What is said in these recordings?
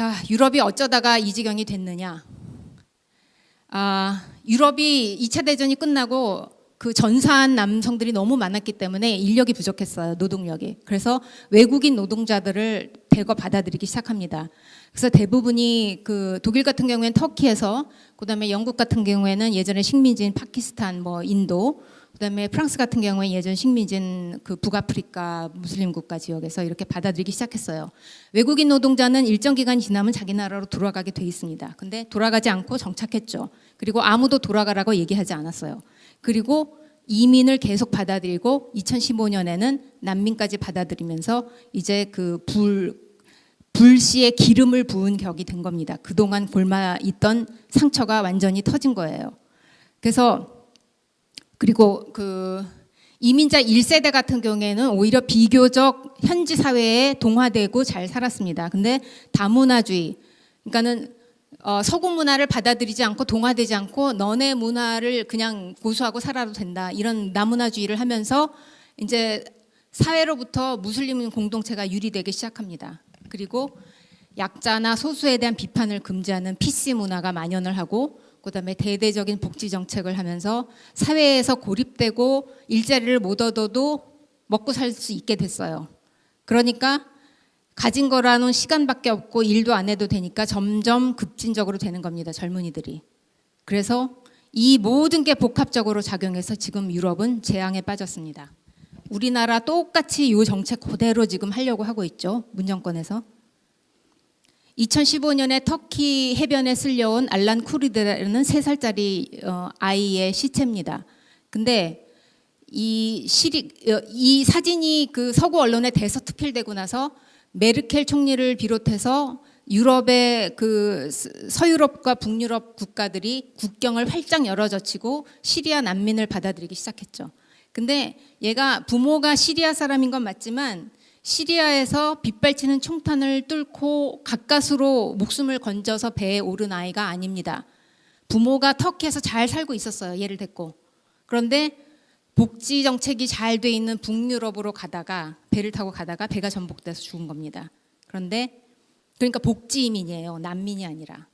자, 유럽이 어쩌다가 이 지경이 됐느냐. 유럽이 2차 대전이 끝나고 그 전사한 남성들이 너무 많았기 때문에 인력이 부족했어요. 노동력이. 그래서 외국인 노동자들을 대거 받아들이기 시작합니다. 그래서 대부분이 그 독일 같은 경우에는 터키에서, 그다음에 영국 같은 경우에는 예전에 식민지인 파키스탄, 뭐 인도, 그다음에 프랑스 같은 경우에 예전 식민지인 그 북아프리카 무슬림 국가 지역에서 이렇게 받아들이기 시작했어요. 외국인 노동자는 일정 기간이 지나면 자기 나라로 돌아가게 돼 있습니다. 근데 돌아가지 않고 정착했죠. 그리고 아무도 돌아가라고 얘기하지 않았어요. 그리고 이민을 계속 받아들이고 2015년에는 난민까지 받아들이면서 이제 그 불씨에 기름을 부은 격이 된 겁니다. 그동안 골마 있던 상처가 완전히 터진 거예요. 그리고 그 이민자 1세대 같은 경우에는 오히려 비교적 현지 사회에 동화되고 잘 살았습니다. 근데 다문화주의, 그러니까는 서구 문화를 받아들이지 않고 동화되지 않고 너네 문화를 그냥 고수하고 살아도 된다, 이런 나문화주의를 하면서 이제 사회로부터 무슬림 공동체가 유리되기 시작합니다. 그리고 약자나 소수에 대한 비판을 금지하는 PC 문화가 만연을 하고, 그다음에 대대적인 복지 정책을 하면서 사회에서 고립되고 일자리를 못 얻어도 먹고 살 수 있게 됐어요. 그러니까 가진 거라는 시간밖에 없고 일도 안 해도 되니까 점점 급진적으로 되는 겁니다, 젊은이들이. 그래서 이 모든 게 복합적으로 작용해서 지금 유럽은 재앙에 빠졌습니다. 우리나라 똑같이 이 정책 그대로 지금 하려고 하고 있죠, 문정권에서. 2015년에 터키 해변에 쓸려온 알란 쿠리드라는 3살짜리 아이의 시체입니다. 근데 이 사진이 그 서구 언론에 대서특필되고 나서 메르켈 총리를 비롯해서 유럽의 그 서유럽과 북유럽 국가들이 국경을 활짝 열어젖히고 시리아 난민을 받아들이기 시작했죠. 근데 얘가 부모가 시리아 사람인 건 맞지만 시리아에서 빗발치는 총탄을 뚫고 가까스로 목숨을 건져서 배에 오른 아이가 아닙니다. 부모가 터키에서 잘 살고 있었어요, 얘를 데리고. 그런데 복지 정책이 잘 돼 있는 북유럽으로 가다가, 배를 타고 가다가 배가 전복돼서 죽은 겁니다. 그러니까 복지 이민이에요, 난민이 아니라.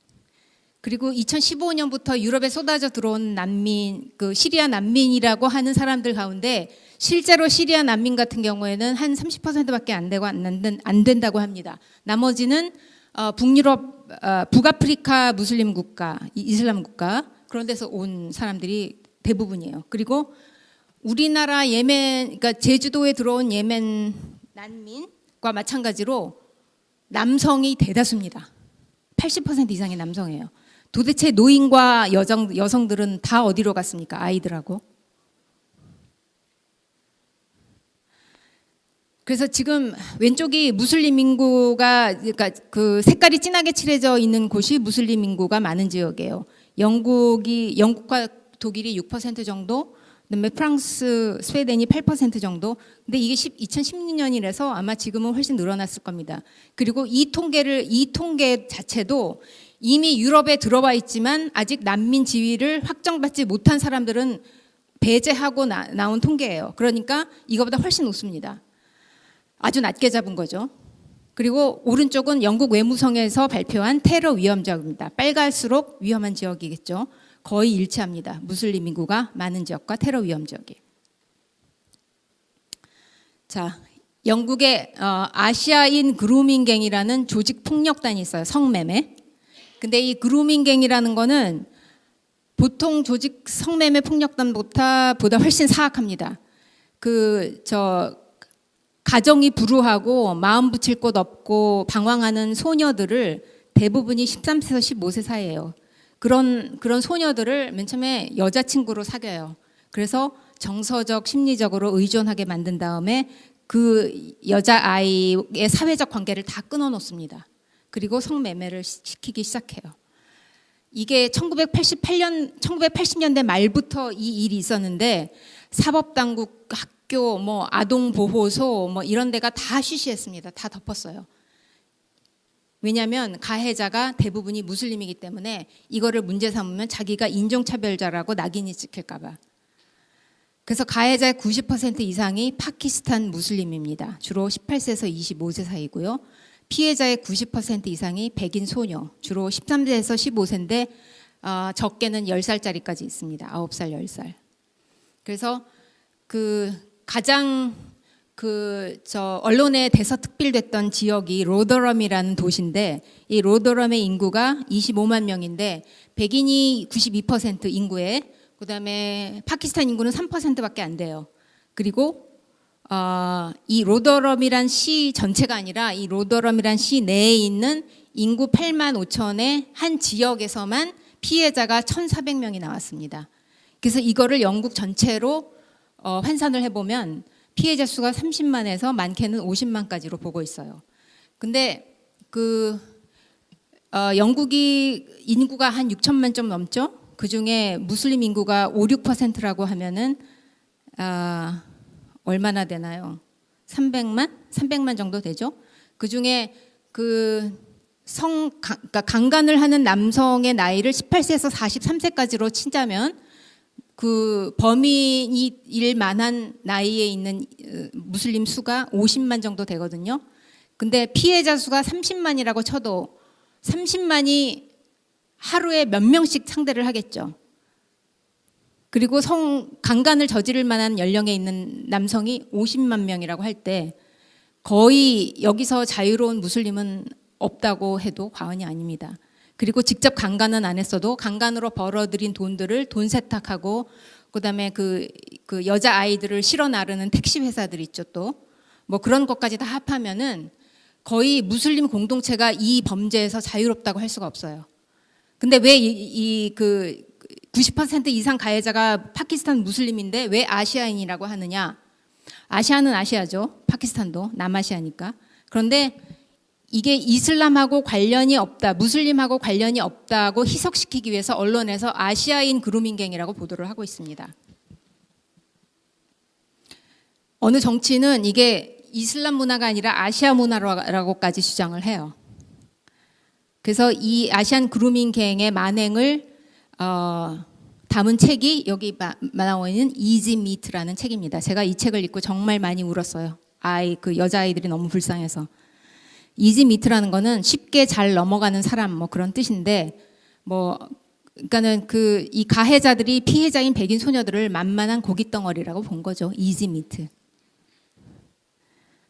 그리고 2015년부터 유럽에 쏟아져 들어온 난민, 그 시리아 난민이라고 하는 사람들 가운데 실제로 시리아 난민 같은 경우에는 한 30%밖에 안 되고 안 된다고 합니다. 나머지는 북유럽, 북아프리카 무슬림 국가, 이슬람 국가, 그런 데서 온 사람들이 대부분이에요. 그리고 우리나라 예멘, 그러니까 제주도에 들어온 예멘 난민과 마찬가지로 남성이 대다수입니다. 80% 이상이 남성이에요. 도대체 노인과 여성들은 다 어디로 갔습니까? 아이들하고. 그래서 지금 왼쪽이 무슬림 인구가, 그러니까 그 색깔이 진하게 칠해져 있는 곳이 무슬림 인구가 많은 지역이에요. 영국과 독일이 6% 정도, 그다음에 프랑스, 스웨덴이 8% 정도. 근데 이게 2016년이라서 아마 지금은 훨씬 늘어났을 겁니다. 그리고 이 통계 자체도 이미 유럽에 들어와 있지만 아직 난민 지위를 확정받지 못한 사람들은 배제하고 나온 통계예요. 그러니까 이거보다 훨씬 높습니다. 아주 낮게 잡은 거죠. 그리고 오른쪽은 영국 외무성에서 발표한 테러 위험 지역입니다. 빨갈수록 위험한 지역이겠죠. 거의 일치합니다. 무슬림 인구가 많은 지역과 테러 위험 지역이. 자, 영국의 아시아인 그루밍갱이라는 조직 폭력단이 있어요. 성매매. 근데 이 그루밍갱이라는 거는 보통 조직 성매매 폭력단보다 훨씬 사악합니다. 가정이 불우하고 마음 붙일 곳 없고 방황하는 소녀들을, 대부분이 13세에서 15세 사이예요. 그런 소녀들을 맨 처음에 여자친구로 사귀어요. 그래서 정서적, 심리적으로 의존하게 만든 다음에 그 여자아이의 사회적 관계를 다 끊어놓습니다. 그리고 성매매를 시키기 시작해요. 이게 1980년대 말부터 이 일이 있었는데 사법당국, 학교, 아동보호소 이런 데가 다 쉬쉬했습니다. 다 덮었어요. 왜냐하면 가해자가 대부분이 무슬림이기 때문에 이거를 문제 삼으면 자기가 인종차별자라고 낙인이 찍힐까 봐. 그래서 가해자의 90% 이상이 파키스탄 무슬림입니다. 주로 18세에서 25세 사이고요. 피해자의 90% 이상이 백인 소녀, 주로 13세에서 15세인데 적게는 10살짜리까지 있습니다. 9살, 10살. 그래서 그 가장 언론에 대서특필됐던 지역이 로더럼이라는 도시인데, 이 로더럼의 인구가 25만 명인데 백인이 92% 인구에, 그다음에 파키스탄 인구는 3%밖에 안 돼요. 그리고 이 로더럼이란 시 전체가 아니라 이 로더럼이란 시 내에 있는 인구 8만 5천의 한 지역에서만 피해자가 1,400명이 나왔습니다. 그래서 이거를 영국 전체로 환산을 해보면 피해자 수가 30만에서 많게는 50만까지로 보고 있어요. 근데 영국이 인구가 한 6천만 좀 넘죠? 그 중에 무슬림 인구가 5, 6%라고 하면은 얼마나 되나요? 300만 정도 되죠? 그 중에 그러니까 강간을 하는 남성의 나이를 18세에서 43세까지로 치자면 그 범인일 만한 나이에 있는 무슬림 수가 50만 정도 되거든요. 근데 피해자 수가 30만이라고 쳐도 30만이 하루에 몇 명씩 상대를 하겠죠. 그리고 강간을 저지를 만한 연령에 있는 남성이 50만 명이라고 할 때 거의 여기서 자유로운 무슬림은 없다고 해도 과언이 아닙니다. 그리고 직접 강간은 안 했어도 강간으로 벌어들인 돈들을 돈 세탁하고, 그다음에 그 여자 아이들을 실어 나르는 택시 회사들 있죠. 또 뭐 그런 것까지 다 합하면은 거의 무슬림 공동체가 이 범죄에서 자유롭다고 할 수가 없어요. 근데 왜 90% 이상 가해자가 파키스탄 무슬림인데 왜 아시아인이라고 하느냐? 아시아는 아시아죠. 파키스탄도 남아시아니까. 그런데 이게 이슬람하고 관련이 없다, 무슬림하고 관련이 없다고 희석시키기 위해서 언론에서 아시아인 그루밍갱이라고 보도를 하고 있습니다. 어느 정치는 이게 이슬람 문화가 아니라 아시아 문화라고까지 주장을 해요. 그래서 이 아시안 그루밍갱의 만행을 담은 책이 여기 나와 있는 이지 미트라는 책입니다. 제가 이 책을 읽고 정말 많이 울었어요. 그 여자아이들이 너무 불쌍해서. 이지 미트라는 거는 쉽게 잘 넘어가는 사람 뭐 그런 뜻인데, 그러니까는 이 가해자들이 피해자인 백인 소녀들을 만만한 고깃덩어리라고 본 거죠. 이지 미트.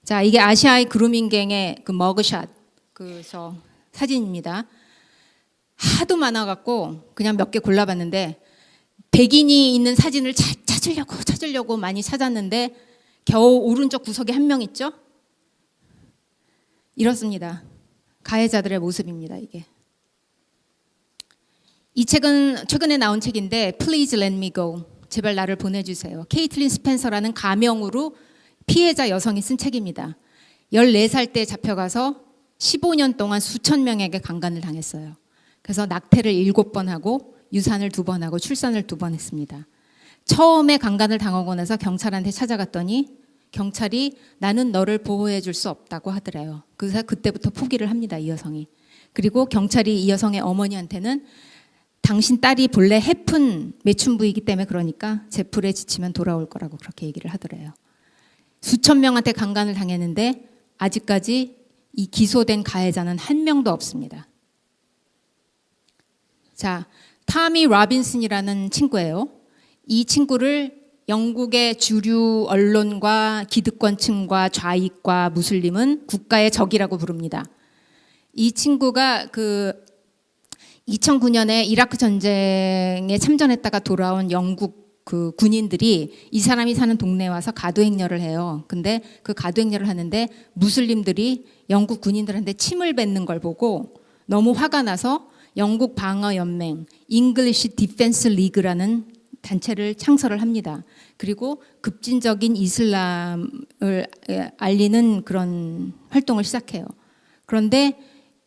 자, 이게 아시아의 그루밍갱의 머그샷 사진입니다. 하도 많아갖고 그냥 몇 개 골라봤는데, 백인이 있는 사진을 찾으려고 많이 찾았는데 겨우 오른쪽 구석에 한 명 있죠? 이렇습니다. 가해자들의 모습입니다. 이게. 이 책은 최근에 나온 책인데 Please Let Me Go, 제발 나를 보내주세요. 케이틀린 스펜서라는 가명으로 피해자 여성이 쓴 책입니다. 14살 때 잡혀가서 15년 동안 수천 명에게 강간을 당했어요. 그래서 낙태를 7번 하고 유산을 2번 하고 출산을 2번 했습니다. 처음에 강간을 당하고 나서 경찰한테 찾아갔더니 경찰이 나는 너를 보호해 줄 수 없다고 하더래요. 그래서 그때부터 포기를 합니다, 이 여성이. 그리고 경찰이 이 여성의 어머니한테는 당신 딸이 본래 해픈 매춘부이기 때문에 그러니까 제풀에 지치면 돌아올 거라고 그렇게 얘기를 하더래요. 수천 명한테 강간을 당했는데 아직까지 이 기소된 가해자는 한 명도 없습니다. 자, 타미 로빈슨이라는 친구예요. 이 친구를 영국의 주류 언론과 기득권층과 좌익과 무슬림은 국가의 적이라고 부릅니다. 이 친구가 2009년에 이라크 전쟁에 참전했다가 돌아온 영국 군인들이 이 사람이 사는 동네에 와서 가도행렬을 해요. 근데 그 가도행렬을 하는데 무슬림들이 영국 군인들한테 침을 뱉는 걸 보고 너무 화가 나서 영국 방어연맹 English Defense League라는 단체를 창설을 합니다. 그리고 급진적인 이슬람을 알리는 그런 활동을 시작해요. 그런데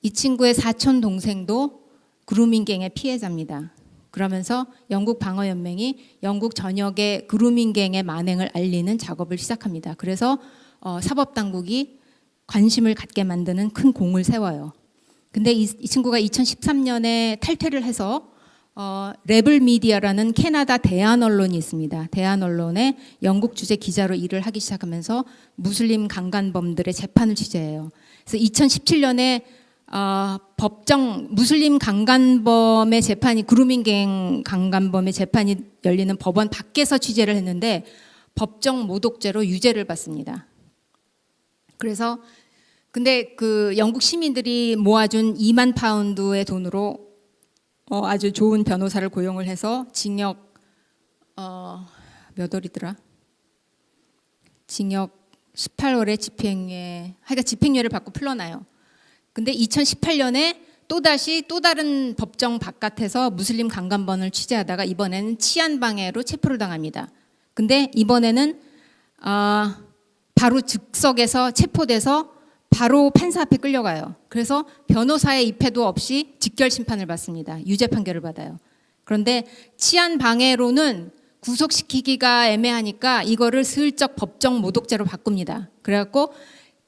이 친구의 사촌 동생도 그루밍갱의 피해자입니다. 그러면서 영국 방어연맹이 영국 전역의 그루밍갱의 만행을 알리는 작업을 시작합니다. 그래서 사법당국이 관심을 갖게 만드는 큰 공을 세워요. 근데 이 친구가 2013년에 탈퇴를 해서 레블 미디어라는 캐나다 대한 언론이 있습니다. 대한 언론에 영국 주재 기자로 일을 하기 시작하면서 무슬림 강간범들의 재판을 취재해요. 그래서 2017년에 법정 무슬림 강간범의 재판이 그루밍갱 강간범의 재판이 열리는 법원 밖에서 취재를 했는데 법정 모독죄로 유죄를 받습니다. 그래서 근데 그 영국 시민들이 모아준 2만 파운드의 돈으로 아주 좋은 변호사를 고용을 해서 징역 몇 월이더라? 징역 18월에 집행유예, 하여간 집행유예를 받고 풀려나요. 근데 2018년에 또다시 또 다른 법정 바깥에서 무슬림 강간범을 취재하다가 이번에는 치안방해로 체포를 당합니다. 근데 이번에는 바로 즉석에서 체포돼서 바로 판사 앞에 끌려가요. 그래서 변호사의 입회도 없이 직결 심판을 받습니다. 유죄 판결을 받아요. 그런데 치안방해로는 구속시키기가 애매하니까 이거를 슬쩍 법정 모독죄로 바꿉니다. 그래갖고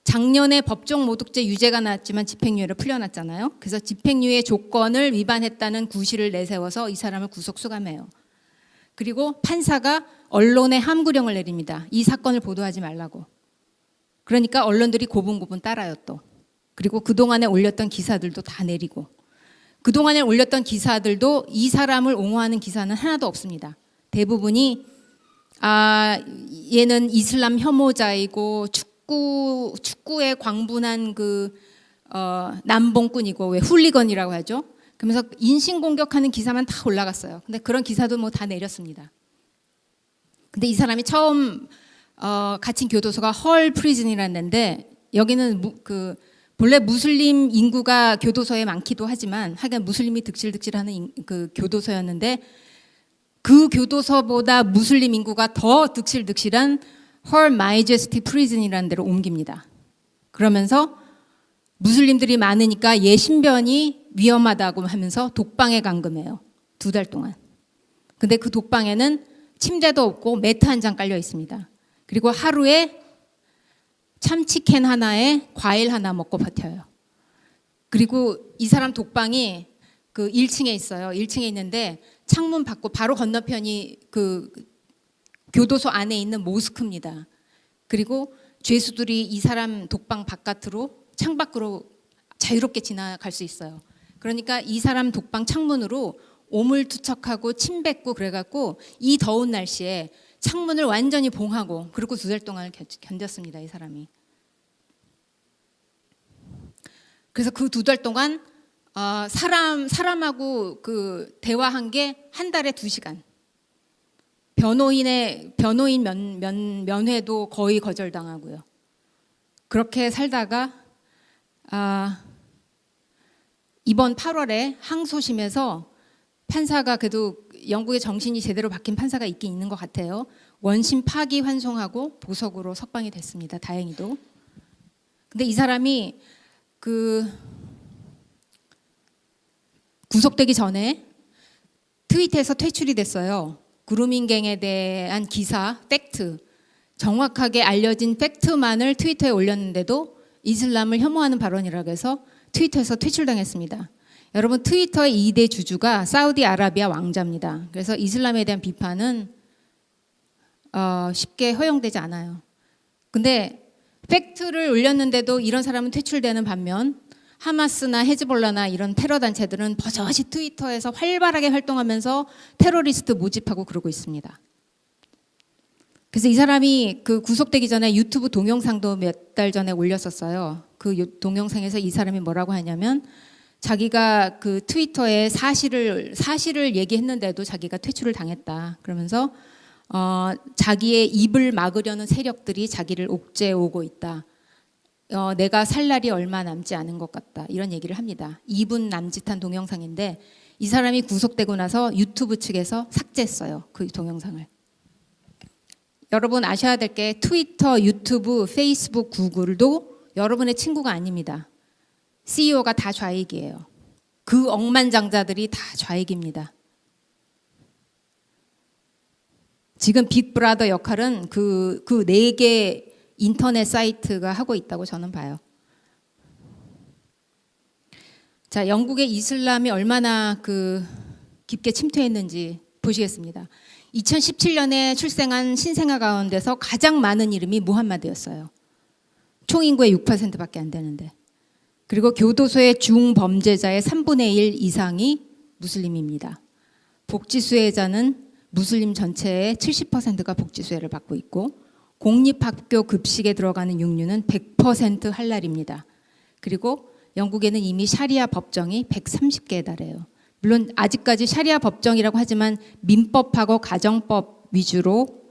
작년에 법정 모독죄 유죄가 나왔지만 집행유예를 풀려났잖아요. 그래서 집행유예 조건을 위반했다는 구실을 내세워서 이 사람을 구속 수감해요. 그리고 판사가 언론에 함구령을 내립니다. 이 사건을 보도하지 말라고. 그러니까 언론들이 고분고분 따라요 또. 그리고 그동안에 올렸던 기사들도 다 내리고. 그동안에 올렸던 기사들도 이 사람을 옹호하는 기사는 하나도 없습니다. 대부분이 얘는 이슬람 혐오자이고 축구에 광분한 그 남봉꾼이고 왜 훌리건이라고 하죠. 그러면서 인신공격하는 기사만 다 올라갔어요. 근데 그런 기사도 뭐 다 내렸습니다. 근데 이 사람이 처음 갇힌 교도소가 헐 프리즌이라는 데인데 여기는 그 본래 무슬림 인구가 교도소에 많기도 하지만 하여간 무슬림이 득실득실하는 그 교도소였는데 그 교도소보다 무슬림 인구가 더 득실득실한 헐 마이제스티 프리즌이라는 데로 옮깁니다. 그러면서 무슬림들이 많으니까 얘 신변이 위험하다고 하면서 독방에 감금해요. 2달 동안. 근데 그 독방에는 침대도 없고 매트 한 장 깔려 있습니다. 그리고 하루에 참치캔 하나에 과일 하나 먹고 버텨요. 그리고 이 사람 독방이 그 1층에 있어요. 1층에 있는데 창문 받고 바로 건너편이 그 교도소 안에 있는 모스크입니다. 그리고 죄수들이 이 사람 독방 바깥으로 창밖으로 자유롭게 지나갈 수 있어요. 그러니까 이 사람 독방 창문으로 오물투척하고 침 뱉고 그래갖고 이 더운 날씨에 창문을 완전히 봉하고 그리고 2달 동안 견뎠습니다. 이 사람이. 그래서 그 2달 동안 사람하고 그 대화한 게 한 달에 2시간. 변호인 면회도 거의 거절당하고요. 그렇게 살다가 이번 8월에 항소심에서 판사가 그래도 영국의 정신이 제대로 박힌 판사가 있긴 있는 것 같아요. 원심 파기환송하고 보석으로 석방이 됐습니다. 다행히도. 근데 이 사람이 그 구속되기 전에 트위터에서 퇴출이 됐어요. 그루밍갱에 대한 기사, 팩트, 정확하게 알려진 팩트만을 트위터에 올렸는데도 이슬람을 혐오하는 발언이라고 해서 트위터에서 퇴출당했습니다. 여러분 트위터의 2대 주주가 사우디아라비아 왕자입니다. 그래서 이슬람에 대한 비판은 쉽게 허용되지 않아요. 근데 팩트를 올렸는데도 이런 사람은 퇴출되는 반면 하마스나 헤즈볼라나 이런 테러 단체들은 버젓이 트위터에서 활발하게 활동하면서 테러리스트 모집하고 그러고 있습니다. 그래서 이 사람이 그 구속되기 전에 유튜브 동영상도 몇 달 전에 올렸었어요. 그 동영상에서 이 사람이 뭐라고 하냐면 자기가 그 트위터에 사실을 얘기했는데도 자기가 퇴출을 당했다. 그러면서 자기의 입을 막으려는 세력들이 자기를 옥죄오고 있다. 내가 살 날이 얼마 남지 않은 것 같다. 이런 얘기를 합니다. 2분 남짓한 동영상인데 이 사람이 구속되고 나서 유튜브 측에서 삭제했어요. 그 동영상을. 여러분 아셔야 될 게 트위터, 유튜브, 페이스북, 구글도 여러분의 친구가 아닙니다. CEO가 다 좌익이에요. 그 억만장자들이 다 좌익입니다. 지금 빅브라더 역할은 그 4개 인터넷 사이트가 하고 있다고 저는 봐요. 자, 영국의 이슬람이 얼마나 그 깊게 침투했는지 보시겠습니다. 2017년에 출생한 신생아 가운데서 가장 많은 이름이 무함마드였어요. 총 인구의 6%밖에 안 되는데. 그리고 교도소의 중범죄자의 3분의 1 이상이 무슬림입니다. 복지 수혜자는 무슬림 전체의 70%가 복지 수혜를 받고 있고 공립학교 급식에 들어가는 육류는 100% 할랄입니다. 그리고 영국에는 이미 샤리아 법정이 130개에 달해요. 물론 아직까지 샤리아 법정이라고 하지만 민법하고 가정법 위주로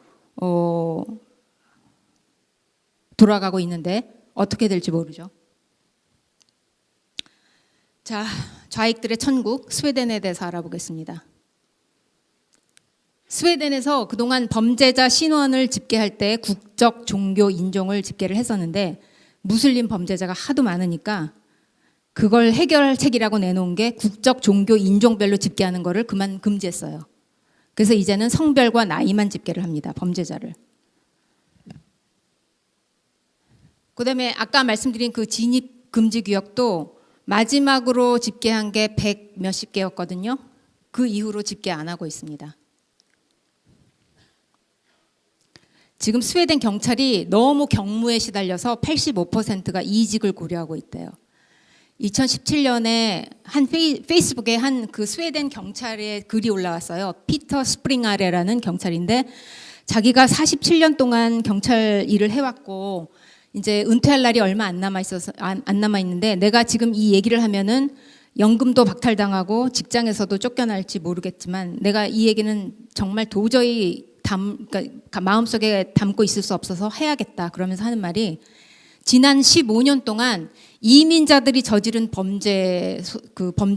돌아가고 있는데 어떻게 될지 모르죠. 자, 좌익들의 천국 스웨덴에 대해서 알아보겠습니다. 스웨덴에서 그동안 범죄자 신원을 집계할 때 국적, 종교, 인종을 집계를 했었는데 무슬림 범죄자가 하도 많으니까 그걸 해결책이라고 내놓은 게 국적, 종교, 인종별로 집계하는 거를 그만 금지했어요. 그래서 이제는 성별과 나이만 집계를 합니다. 범죄자를. 그다음에 아까 말씀드린 그 진입 금지 구역도 마지막으로 집계한 게 100 몇십 개였거든요. 그 이후로 집계 안 하고 있습니다. 지금 스웨덴 경찰이 너무 경무에 시달려서 85%가 이직을 고려하고 있대요. 2017년에 한 페이스북에 한 그 스웨덴 경찰의 글이 올라왔어요. 피터 스프링아레라는 경찰인데 자기가 47년 동안 경찰 일을 해왔고 이제 은퇴할 날이 얼마 안 남아 있는데 내가 지금 이 얘기를 하면은 연금도 박탈당하고 직장에서도 쫓겨날지 모르겠지만 내가 이 얘기는 정말 도저히 그러니까 마음속에 담고 있을 수 없어서 해야겠다. 그러면서 하는 말이 지난 15년 동안 이민자들이 저지른 범죄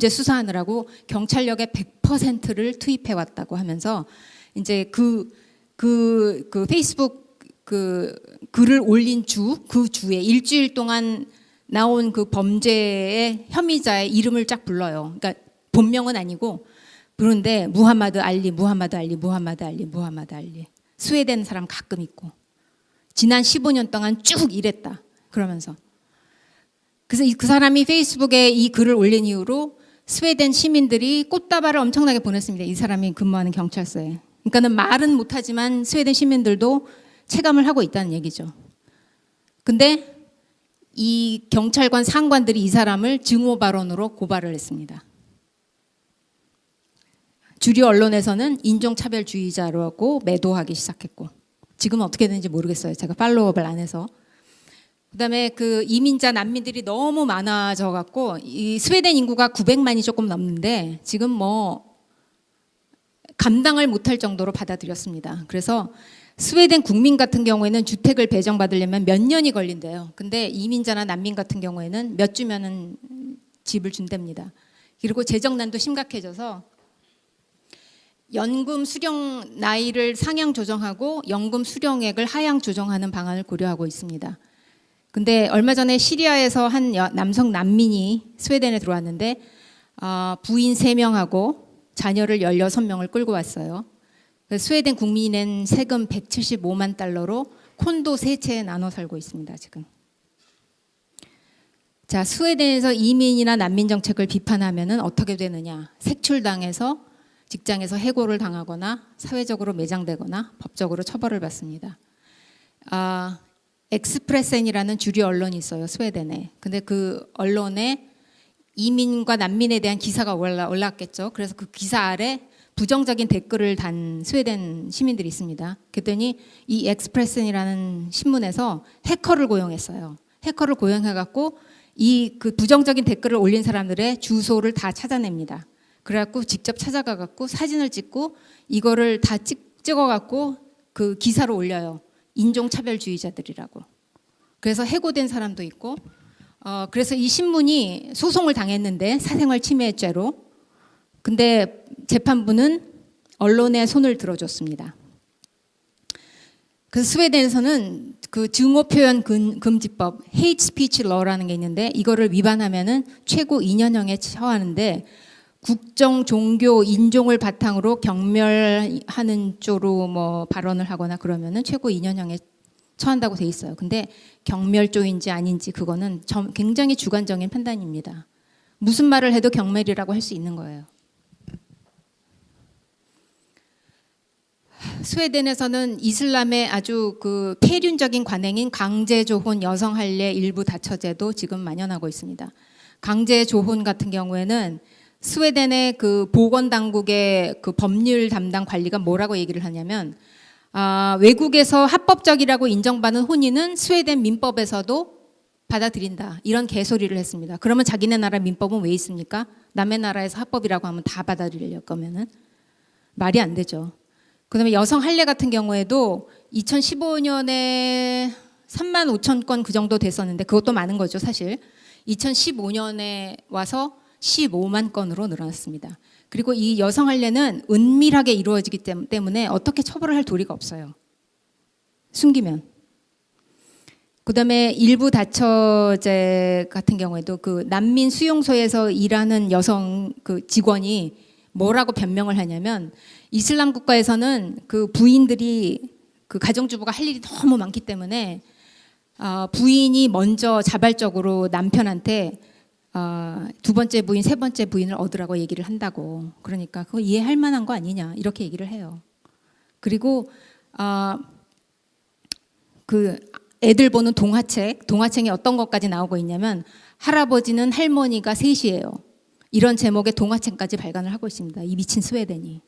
수사하느라고 경찰력의 100%를 투입해 왔다고 하면서 이제 그 페이스북 글을 올린 그 주에 일주일 동안 나온 그 범죄의 혐의자의 이름을 쫙 불러요. 그러니까 본명은 아니고 부르는데 무하마드 알리. 스웨덴 사람 가끔 있고 지난 15년 동안 쭉 일했다. 그러면서 그래서 그 사람이 페이스북에 이 글을 올린 이후로 스웨덴 시민들이 꽃다발을 엄청나게 보냈습니다. 이 사람이 근무하는 경찰서에. 그러니까는 말은 못하지만 스웨덴 시민들도 체감을 하고 있다는 얘기죠. 근데 이 경찰관 상관들이 이 사람을 증오 발언으로 고발을 했습니다. 주류 언론에서는 인종차별주의자라고 매도하기 시작했고 지금은 어떻게 되는지 모르겠어요. 제가 팔로우업을 안 해서. 그다음에 그 이민자 난민들이 너무 많아져 갖고 이 스웨덴 인구가 900만이 조금 넘는데 지금 뭐 감당을 못할 정도로 받아들였습니다. 그래서 스웨덴 국민 같은 경우에는 주택을 배정받으려면 몇 년이 걸린대요. 근데 이민자나 난민 같은 경우에는 몇 주면은 집을 준답니다. 그리고 재정난도 심각해져서 연금 수령 나이를 상향 조정하고 연금 수령액을 하향 조정하는 방안을 고려하고 있습니다. 근데 얼마 전에 시리아에서 한 남성 난민이 스웨덴에 들어왔는데 부인 3명하고 자녀를 16명을 끌고 왔어요. 스웨덴 국민이 낸 세금 175만 달러로 콘도 3채에 나눠 살고 있습니다. 지금. 자, 스웨덴에서 이민이나 난민 정책을 비판하면은 어떻게 되느냐? 색출당해서 직장에서 해고를 당하거나 사회적으로 매장되거나 법적으로 처벌을 받습니다. 엑스프레센이라는 주류 언론이 있어요. 스웨덴에. 근데 그 언론에 이민과 난민에 대한 기사가 올라왔겠죠. 그래서 그 기사 아래 부정적인 댓글을 단 스웨덴 시민들이 있습니다. 그랬더니 이 엑스프레센이라는 신문에서 해커를 고용했어요. 해커를 고용해갖고 이 그 부정적인 댓글을 올린 사람들의 주소를 다 찾아냅니다. 그래갖고 직접 찾아가갖고 사진을 찍고 이거를 다 찍어갖고 그 기사로 올려요. 인종차별주의자들이라고. 그래서 해고된 사람도 있고, 그래서 이 신문이 소송을 당했는데 사생활 침해죄로. 근데 재판부는 언론의 손을 들어줬습니다. 그래서 스웨덴에서는 그 증오 표현 금지법, hate speech law라는 게 있는데 이거를 위반하면은 최고 2년형에 처하는데 국정, 종교, 인종을 바탕으로 경멸하는 쪽으로 뭐 발언을 하거나 그러면은 최고 2년형에 처한다고 돼 있어요. 근데 경멸조인지 아닌지 그거는 굉장히 주관적인 판단입니다. 무슨 말을 해도 경멸이라고 할 수 있는 거예요. 스웨덴에서는 이슬람의 아주 그 폐륜적인 관행인 강제조혼, 여성할례, 일부 다처제도 지금 만연하고 있습니다. 강제 조혼 같은 경우에는 스웨덴의 그 보건 당국의 그 법률 담당 관리가 뭐라고 얘기를 하냐면 외국에서 합법적이라고 인정받는 혼인은 스웨덴 민법에서도 받아들인다. 이런 개소리를 했습니다. 그러면 자기네 나라 민법은 왜 있습니까? 남의 나라에서 합법이라고 하면 다 받아들일 거면은 말이 안 되죠. 그다음에 여성 할례 같은 경우에도 2015년에 3만 5천 건 그 정도 됐었는데 그것도 많은 거죠, 사실. 2015년에 와서 15만 건으로 늘어났습니다. 그리고 이 여성 할례는 은밀하게 이루어지기 때문에 어떻게 처벌을 할 도리가 없어요. 숨기면. 그다음에 일부 다처제 같은 경우에도 그 난민 수용소에서 일하는 여성 그 직원이 뭐라고 변명을 하냐면 이슬람 국가에서는 그 부인들이 그 가정주부가 할 일이 너무 많기 때문에 부인이 먼저 자발적으로 남편한테 두 번째 부인, 세 번째 부인을 얻으라고 얘기를 한다고. 그러니까 그거 이해할 만한 거 아니냐 이렇게 얘기를 해요. 그리고 그 애들 보는 동화책에 어떤 것까지 나오고 있냐면 할아버지는 할머니가 셋이에요. 이런 제목의 동화책까지 발간을 하고 있습니다. 이 미친 스웨덴이.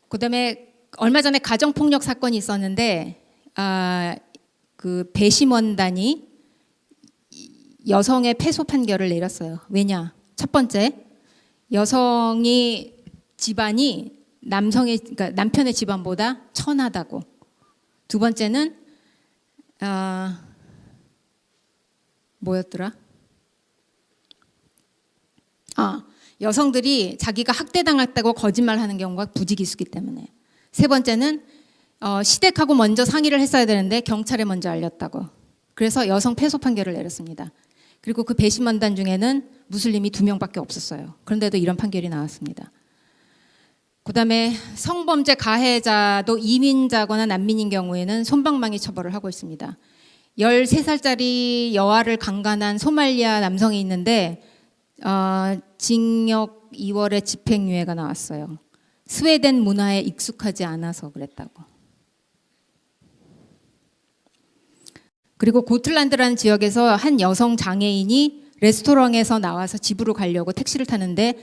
그다음에 얼마 전에 가정폭력 사건이 있었는데 그 배심원단이 여성의 패소 판결을 내렸어요. 왜냐? 첫 번째, 여성이 집안이 그러니까 남편의 집안보다 천하다고. 두 번째는 뭐였더라? 여성들이 자기가 학대당했다고 거짓말하는 경우가 부지기수기 때문에. 세 번째는 시댁하고 먼저 상의를 했어야 되는데 경찰에 먼저 알렸다고. 그래서 여성 패소 판결을 내렸습니다. 그리고 그 배심원단 중에는 무슬림이 2명밖에 없었어요. 그런데도 이런 판결이 나왔습니다. 그다음에 성범죄 가해자도 이민자거나 난민인 경우에는 솜방망이 처벌을 하고 있습니다. 13살짜리 여아를 강간한 소말리아 남성이 있는데 징역 2월에 집행유예가 나왔어요. 스웨덴 문화에 익숙하지 않아서 그랬다고. 그리고 고틀란드라는 지역에서 한 여성 장애인이 레스토랑에서 나와서 집으로 가려고 택시를 타는데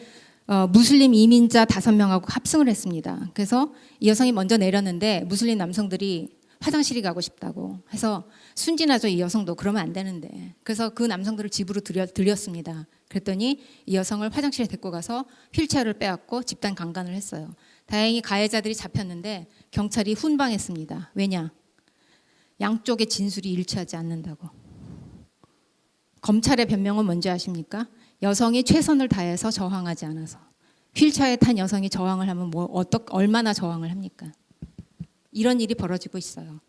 무슬림 이민자 5명하고 합승을 했습니다. 그래서 이 여성이 먼저 내렸는데 무슬림 남성들이 화장실이 가고 싶다고 해서 순진하죠, 이 여성도. 그러면 안 되는데. 그래서 그 남성들을 집으로 들였습니다. 그랬더니 이 여성을 화장실에 데리고 가서 휠체어를 빼앗고 집단 강간을 했어요. 다행히 가해자들이 잡혔는데 경찰이 훈방했습니다. 왜냐? 양쪽의 진술이 일치하지 않는다고. 검찰의 변명은 뭔지 아십니까? 여성이 최선을 다해서 저항하지 않아서. 휠체어에 탄 여성이 저항을 하면 얼마나 저항을 합니까? 이런 일이 벌어지고 있어요.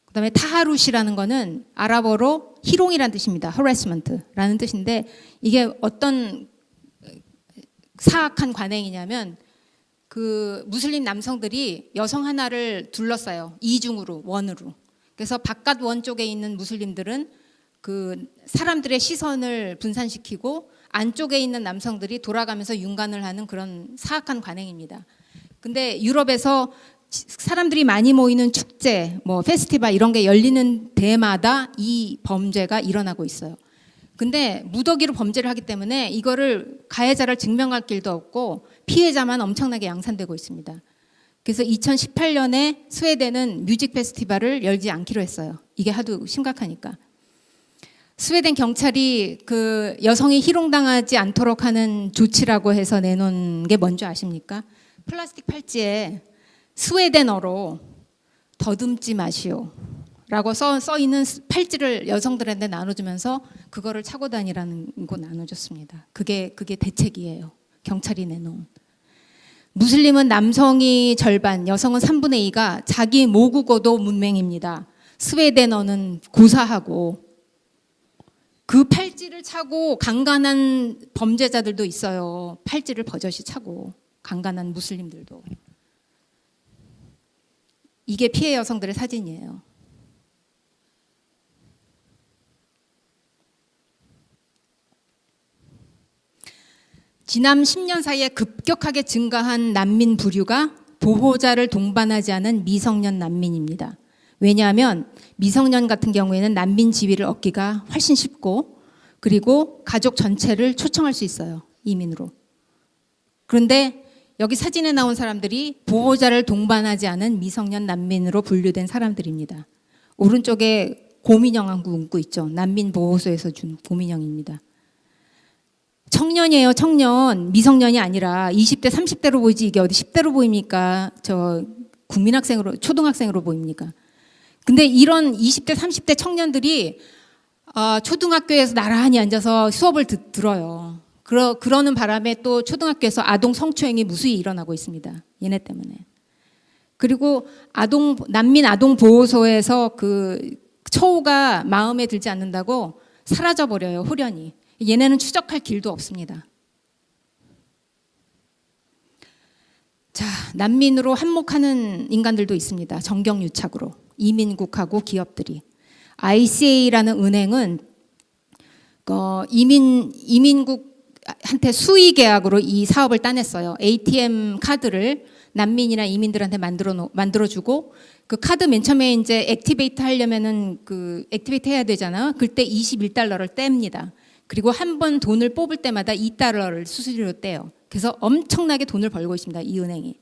그다음에 타하룻이라는 거는 아랍어로 희롱이라는 뜻입니다. harassment라는 뜻인데 이게 어떤 사악한 관행이냐면 그 무슬림 남성들이 여성 하나를 둘러싸요. 이중으로, 원으로. 그래서 바깥 원 쪽에 있는 무슬림들은 그 사람들의 시선을 분산시키고 안쪽에 있는 남성들이 돌아가면서 윤관을 하는 그런 사악한 관행입니다. 근데 유럽에서 사람들이 많이 모이는 축제, 뭐 페스티벌 이런 게 열리는 데마다 이 범죄가 일어나고 있어요. 근데 무더기로 범죄를 하기 때문에 이거를 가해자를 증명할 길도 없고 피해자만 엄청나게 양산되고 있습니다. 그래서 2018년에 스웨덴은 뮤직 페스티벌을 열지 않기로 했어요. 이게 하도 심각하니까. 스웨덴 경찰이 그 여성이 희롱당하지 않도록 하는 조치라고 해서 내놓은 게 뭔지 아십니까? 플라스틱 팔찌에 스웨덴어로 더듬지 마시오 라고 써 있는 팔찌를 여성들한테 나눠주면서 그거를 차고 다니라는 거 나눠줬습니다. 그게 대책이에요. 경찰이 내놓은. 무슬림은 남성이 절반, 여성은 3분의 2가 자기 모국어도 문맹입니다. 스웨덴어는 고사하고 그 팔찌를 차고 강간한 범죄자들도 있어요. 팔찌를 버젓이 차고 강간한 무슬림들도. 이게 피해 여성들의 사진이에요. 지난 10년 사이에 급격하게 증가한 난민 부류가 보호자를 동반하지 않은 미성년 난민입니다. 왜냐하면 미성년 같은 경우에는 난민 지위를 얻기가 훨씬 쉽고 그리고 가족 전체를 초청할 수 있어요. 이민으로. 그런데 여기 사진에 나온 사람들이 보호자를 동반하지 않은 미성년 난민으로 분류된 사람들입니다. 오른쪽에 곰인형 웃고 있죠. 난민보호소에서 준 곰인형입니다. 청년이에요, 청년. 미성년이 아니라 20대, 30대로 보이지 이게 어디 10대로 보입니까? 저 국민학생으로, 초등학생으로 보입니까? 근데 이런 20대, 30대 청년들이 초등학교에서 나란히 앉아서 수업을 들어요. 그러는 바람에 또 초등학교에서 아동 성추행이 무수히 일어나고 있습니다. 얘네 때문에. 그리고 난민 아동 보호소에서 그 처우가 마음에 들지 않는다고 사라져 버려요, 홀연히. 얘네는 추적할 길도 없습니다. 자, 난민으로 한몫하는 인간들도 있습니다. 정경유착으로. 이민국하고 기업들이. ICA라는 은행은 이민국한테 수의 계약으로 이 사업을 따냈어요. ATM 카드를 난민이나 이민들한테 만들어주고 그 카드 맨 처음에 이제 액티베이트 하려면은 그 액티베이트 해야 되잖아요. 그때 21달러를 뗍니다. 그리고 한 번 돈을 뽑을 때마다 2달러를 수수료로 떼요. 그래서 엄청나게 돈을 벌고 있습니다. 이 은행이.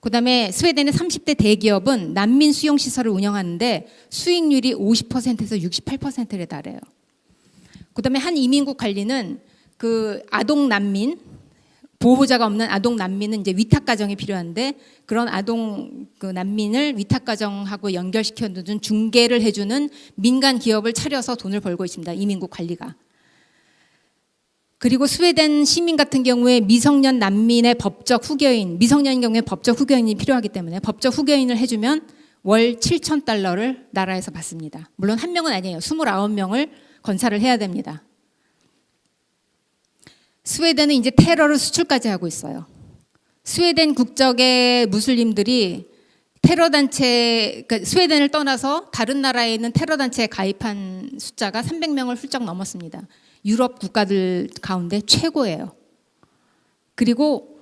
그다음에 스웨덴의 30대 대기업은 난민 수용 시설을 운영하는데 수익률이 50%에서 68%에 달해요. 그다음에 한 이민국 관리는 그 아동 난민 보호자가 없는 아동 난민은 이제 위탁 가정이 필요한데 그런 아동 그 난민을 위탁 가정하고 연결시켜주는 중개를 해주는 민간 기업을 차려서 돈을 벌고 있습니다. 이민국 관리가. 그리고 스웨덴 시민 같은 경우에 미성년 난민의 법적 후견인, 미성년인 경우에 법적 후견인이 필요하기 때문에 법적 후견인을 해주면 월 7,000달러를 나라에서 받습니다. 물론 한 명은 아니에요. 29명을 건사를 해야 됩니다. 스웨덴은 이제 테러를 수출까지 하고 있어요. 스웨덴 국적의 무슬림들이 테러단체, 그러니까 스웨덴을 떠나서 다른 나라에 있는 테러단체에 가입한 숫자가 300명을 훌쩍 넘었습니다. 유럽 국가들 가운데 최고예요. 그리고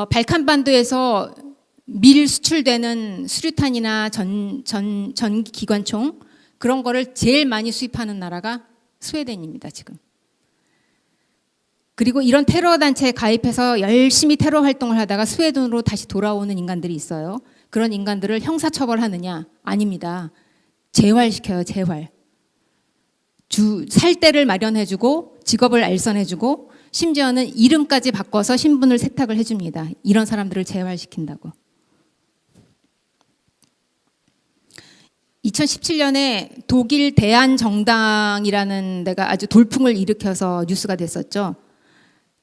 발칸반도에서 밀 수출되는 수류탄이나 전기기관총 그런 거를 제일 많이 수입하는 나라가 스웨덴입니다, 지금. 그리고 이런 테러 단체에 가입해서 열심히 테러 활동을 하다가 스웨덴으로 다시 돌아오는 인간들이 있어요. 그런 인간들을 형사처벌하느냐? 아닙니다. 재활시켜요, 재활. 살 데를 마련해주고 직업을 알선해주고 심지어는 이름까지 바꿔서 신분을 세탁을 해줍니다. 이런 사람들을 재활시킨다고. 2017년에 독일 대한정당이라는 데가 아주 돌풍을 일으켜서 뉴스가 됐었죠.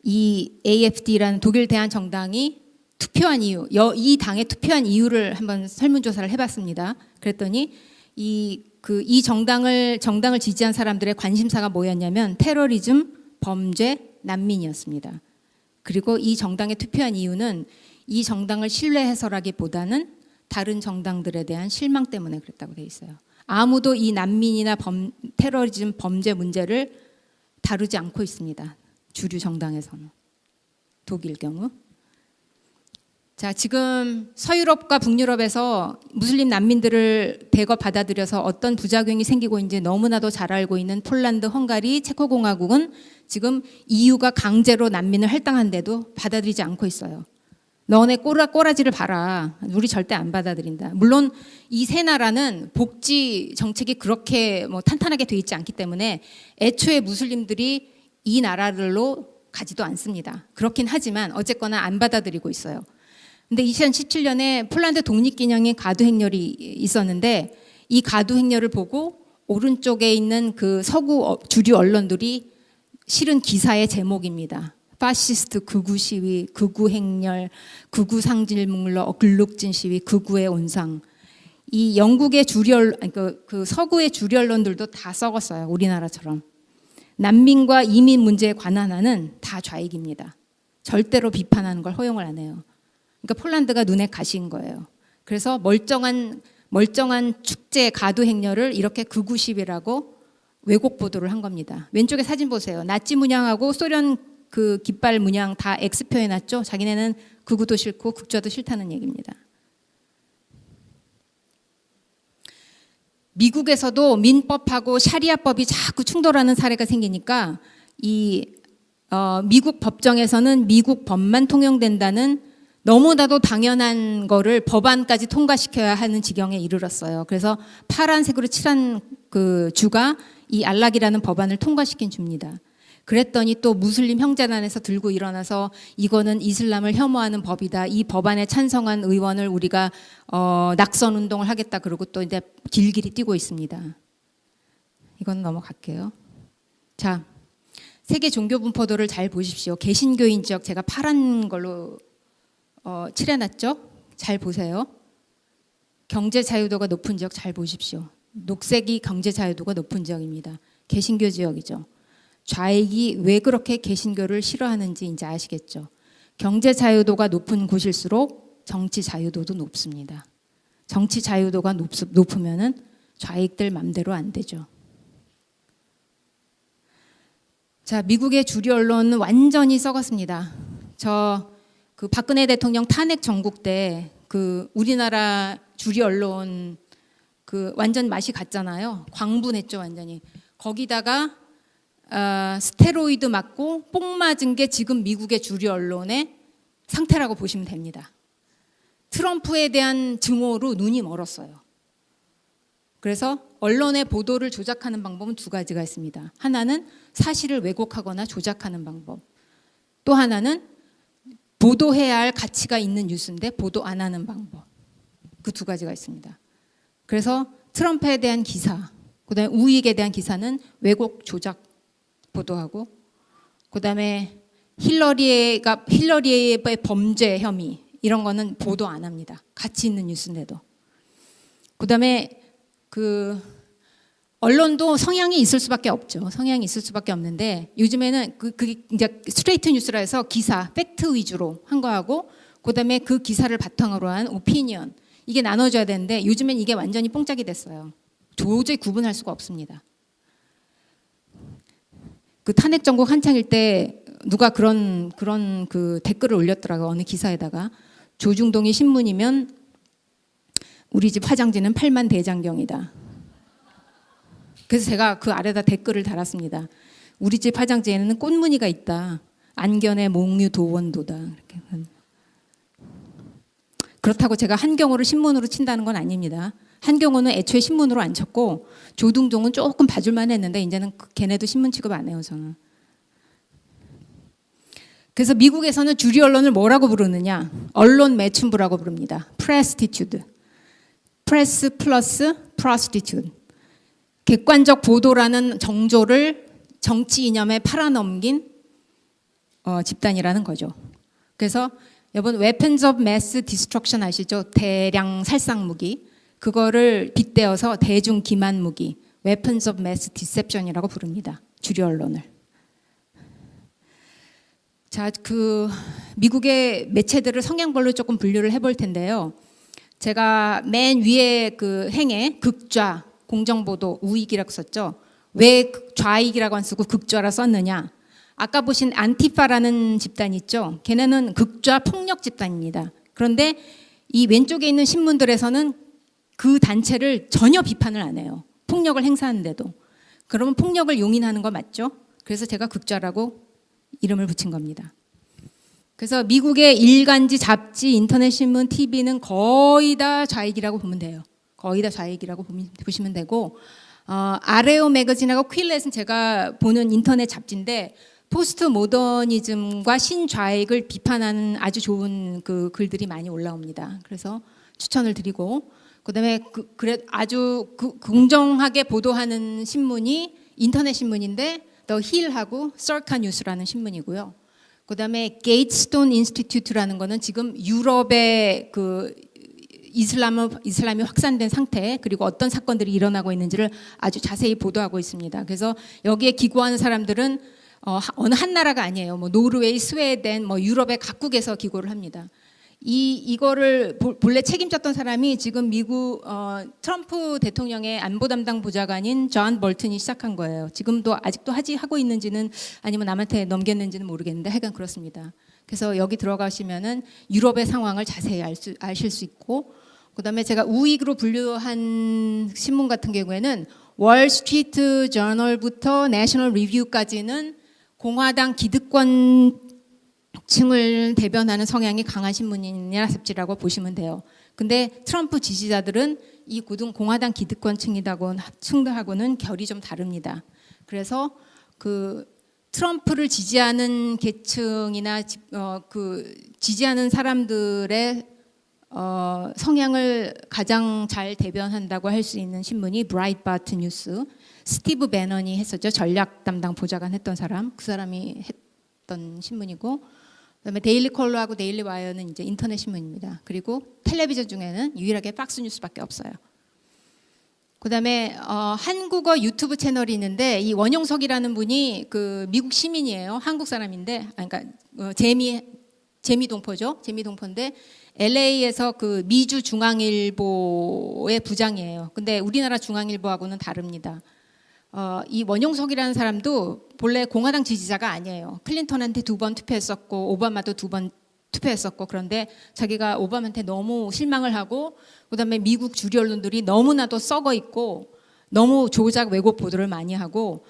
이 AFD라는 독일 대한정당이 투표한 이유, 이 당에 투표한 이유를 한번 설문조사를 해봤습니다. 그랬더니 이 정당을 지지한 사람들의 관심사가 뭐였냐면 테러리즘, 범죄, 난민이었습니다. 그리고 이 정당에 투표한 이유는 이 정당을 신뢰해서라기보다는 다른 정당들에 대한 실망 때문에 그랬다고 돼 있어요. 아무도 이 난민이나 테러리즘, 범죄 문제를 다루지 않고 있습니다. 주류 정당에서는. 독일 경우. 자, 지금 서유럽과 북유럽에서 무슬림 난민들을 대거 받아들여서 어떤 부작용이 생기고 있는지 너무나도 잘 알고 있는 폴란드, 헝가리, 체코공화국은 지금 EU가 강제로 난민을 할당한데도 받아들이지 않고 있어요. 너네 꼬라지를 봐라. 우리 절대 안 받아들인다. 물론 이 세 나라는 복지 정책이 그렇게 탄탄하게 돼 있지 않기 때문에 애초에 무슬림들이 이 나라들로 가지도 않습니다. 그렇긴 하지만 어쨌거나 안 받아들이고 있어요. 근데 2017년에 폴란드 독립기념일 가두 행렬이 있었는데 이 가두 행렬을 보고 오른쪽에 있는 그 서구 주류 언론들이 실은 기사의 제목입니다. 파시스트 극우 시위, 극우 행렬, 극우 상질문러, 글룩진 시위, 극우의 온상. 이 영국의 그 서구의 주류 언론들도 다 썩었어요. 우리나라처럼. 난민과 이민 문제에 관한 한은 다 좌익입니다. 절대로 비판하는 걸 허용을 안 해요. 그러니까 폴란드가 눈에 가시인 거예요. 그래서 멀쩡한 축제 가두 행렬을 이렇게 극우 시위라고 왜곡 보도를 한 겁니다. 왼쪽에 사진 보세요. 나치 문양하고 소련 그 깃발 문양 다 X표 해놨죠. 자기네는 극우도 싫고 극좌도 싫다는 얘기입니다. 미국에서도 민법하고 샤리아법이 자꾸 충돌하는 사례가 생기니까 미국 법정에서는 미국 법만 통용된다는 너무나도 당연한 거를 법안까지 통과시켜야 하는 지경에 이르렀어요. 그래서 파란색으로 칠한 그 주가 이 알락이라는 법안을 통과시킨 주입니다. 그랬더니 또 무슬림 형제단에서 들고 일어나서 이거는 이슬람을 혐오하는 법이다. 이 법안에 찬성한 의원을 우리가 낙선 운동을 하겠다 그러고 또 이제 길길이 뛰고 있습니다. 이건 넘어갈게요. 자, 세계 종교 분포도를 잘 보십시오. 개신교인 지역 제가 파란 걸로 칠해놨죠? 잘 보세요. 경제 자유도가 높은 지역 잘 보십시오. 녹색이 경제 자유도가 높은 지역입니다. 개신교 지역이죠. 좌익이 왜 그렇게 개신교를 싫어하는지 이제 아시겠죠. 경제 자유도가 높은 곳일수록 정치 자유도도 높습니다. 정치 자유도가 높으면은 좌익들 맘대로 안 되죠. 자, 미국의 주류 언론은 완전히 썩었습니다. 그 박근혜 대통령 탄핵 정국 때 그 우리나라 주류 언론 그 완전 맛이 갔잖아요. 광분했죠, 완전히. 거기다가 스테로이드 맞고 뽕 맞은 게 지금 미국의 주류 언론의 상태라고 보시면 됩니다. 트럼프에 대한 증오로 눈이 멀었어요. 그래서 언론의 보도를 조작하는 방법은 두 가지가 있습니다. 하나는 사실을 왜곡하거나 조작하는 방법. 또 하나는 보도해야 할 가치가 있는 뉴스인데 보도 안 하는 방법. 그 두 가지가 있습니다. 그래서 트럼프에 대한 기사, 그다음에 우익에 대한 기사는 왜곡 조작 보도하고, 그다음에 힐러리의 범죄 혐의 이런 거는 보도 안 합니다. 가치 있는 뉴스인데도. 그다음에 그 언론도 성향이 있을 수밖에 없죠. 성향이 있을 수밖에 없는데 요즘에는 그게 이제 스트레이트 뉴스라 해서 기사, 팩트 위주로 한 거하고, 그다음에 그 기사를 바탕으로 한 오피니언, 이게 나눠져야 되는데 요즘엔 이게 완전히 뽕짝이 됐어요. 도저히 구분할 수가 없습니다. 그 탄핵 정국 한창일 때 누가 그런 그 댓글을 올렸더라고요. 어느 기사에다가 조중동이 신문이면 우리 집 화장지는 8만 대장경이다. 그래서 제가 그 아래다 댓글을 달았습니다. 우리 집 화장지에는 꽃무늬가 있다. 안견의 몽유 도원도다. 이렇게. 그렇다고 제가 한경호를 신문으로 친다는 건 아닙니다. 한경호는 애초에 신문으로 안 쳤고 조중동은 조금 봐줄만 했는데 이제는 걔네도 신문 취급 안 해요, 저는. 그래서 미국에서는 주류 언론을 뭐라고 부르느냐? 언론 매춘부라고 부릅니다. 프레스티튜드. 프레스 플러스 프로스티튜드. 객관적 보도라는 정조를 정치 이념에 팔아넘긴 집단이라는 거죠. 그래서 여러분 Weapons of Mass Destruction 아시죠? 대량 살상 무기. 그거를 빗대어서 대중 기만 무기, Weapons of Mass Deception이라고 부릅니다. 주류 언론을. 자, 그 미국의 매체들을 성향별로 조금 분류를 해볼 텐데요. 제가 맨 위에 그 행에 극좌, 공정보도, 우익이라고 썼죠. 왜 좌익이라고 안 쓰고 극좌라 썼느냐? 아까 보신 안티파라는 집단 있죠. 걔네는 극좌 폭력 집단입니다. 그런데 이 왼쪽에 있는 신문들에서는 그 단체를 전혀 비판을 안 해요. 폭력을 행사하는데도. 그러면 폭력을 용인하는 거 맞죠? 그래서 제가 극좌라고 이름을 붙인 겁니다. 그래서 미국의 일간지, 잡지, 인터넷 신문, TV는 거의 다 좌익이라고 보면 돼요. 거의 다 좌익이라고 보시면 되고, 아레오 매거진하고 퀼렛은 제가 보는 인터넷 잡지인데 포스트 모더니즘과 신좌익을 비판하는 아주 좋은 그 글들이 많이 올라옵니다. 그래서 추천을 드리고, 그다음에 아주 공정하게 보도하는 신문이 인터넷 신문인데 더 힐하고 서카 뉴스라는 신문이고요. 그다음에 게이트스톤 인스티튜트라는 거는 지금 유럽의 그 이슬람이 확산된 상태, 그리고 어떤 사건들이 일어나고 있는지를 아주 자세히 보도하고 있습니다. 그래서 여기에 기고하는 사람들은 어느 한 나라가 아니에요. 뭐 노르웨이, 스웨덴, 뭐 유럽의 각국에서 기고를 합니다. 이거를 본래 책임졌던 사람이 지금 미국 트럼프 대통령의 안보 담당 보좌관인 존 볼튼이 시작한 거예요. 지금도 아직도 하고 있는지는 아니면 남한테 넘겼는지는 모르겠는데 하여간 그렇습니다. 그래서 여기 들어가시면은 유럽의 상황을 자세히 아실 수 있고, 그다음에 제가 우익으로 분류한 신문 같은 경우에는 월스트리트 저널부터 내셔널 리뷰까지는 공화당 기득권층을 대변하는 성향이 강한 신문이나 잡지라고 보시면 돼요. 근데 트럼프 지지자들은 이 공화당 기득권층하고는 결이 좀 다릅니다. 그래서 그 트럼프를 지지하는 계층이나 지지하는 사람들의 성향을 가장 잘 대변한다고 할 수 있는 신문이 브라이트바트 뉴스, 스티브 배넌이 했었죠. 전략 담당 보좌관 했던 사람, 그 사람이 했던 신문이고, 그다음에 데일리 컬러하고 데일리 와이어는 이제 인터넷 신문입니다. 그리고 텔레비전 중에는 유일하게 박스 뉴스밖에 없어요. 그다음에 한국어 유튜브 채널이 있는데 이 원용석이라는 분이 그 미국 시민이에요. 한국 사람인데, 그러니까 재미동포죠. 재미동포인데 LA에서 그 미주 중앙일보의 부장이에요. 근데 우리나라 중앙일보하고는 다릅니다. 이 원용석이라는 사람도 본래 공화당 지지자가 아니에요. 클린턴한테 2번 투표했었고 오바마도 2번 투표했었고, 그런데 자기가 오바마한테 너무 실망을 하고 그다음에 미국 주류 언론들이 너무나도 썩어 있고 너무 조작 왜곡 보도를 많이 하고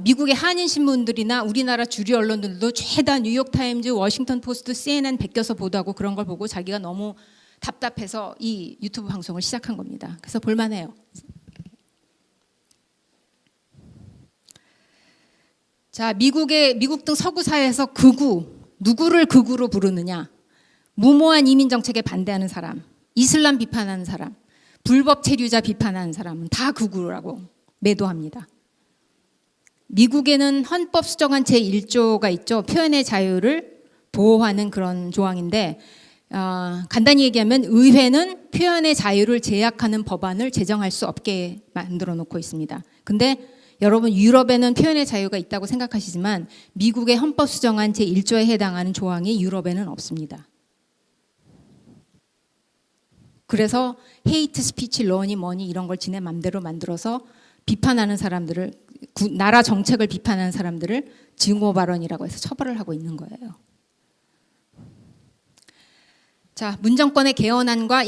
미국의 한인 신문들이나 우리나라 주류 언론들도 죄다 뉴욕타임즈, 워싱턴 포스트, CNN 베껴서 보도하고 그런 걸 보고 자기가 너무 답답해서 이 유튜브 방송을 시작한 겁니다. 그래서 볼만해요. 자, 미국 등 서구 사회에서 누구를 극우로 부르느냐? 무모한 이민 정책에 반대하는 사람, 이슬람 비판하는 사람, 불법 체류자 비판하는 사람은 다 극우라고 매도합니다. 미국에는 헌법 수정안 제1조가 있죠. 표현의 자유를 보호하는 그런 조항인데 간단히 얘기하면 의회는 표현의 자유를 제약하는 법안을 제정할 수 없게 만들어 놓고 있습니다. 근데 여러분, 유럽에는 표현의 자유가 있다고 생각하시지만 미국의 헌법 수정안 제1조에 해당하는 조항이 유럽에는 없습니다. 그래서 헤이트 스피치 러니 뭐니 이런 걸 지네 맘대로 만들어서 비판하는 사람들을, 나라 정책을 비판하는 사람들을 증오 발언이라고 해서 처벌을 하고 있는 거예요. 자, 문정권의 개헌안과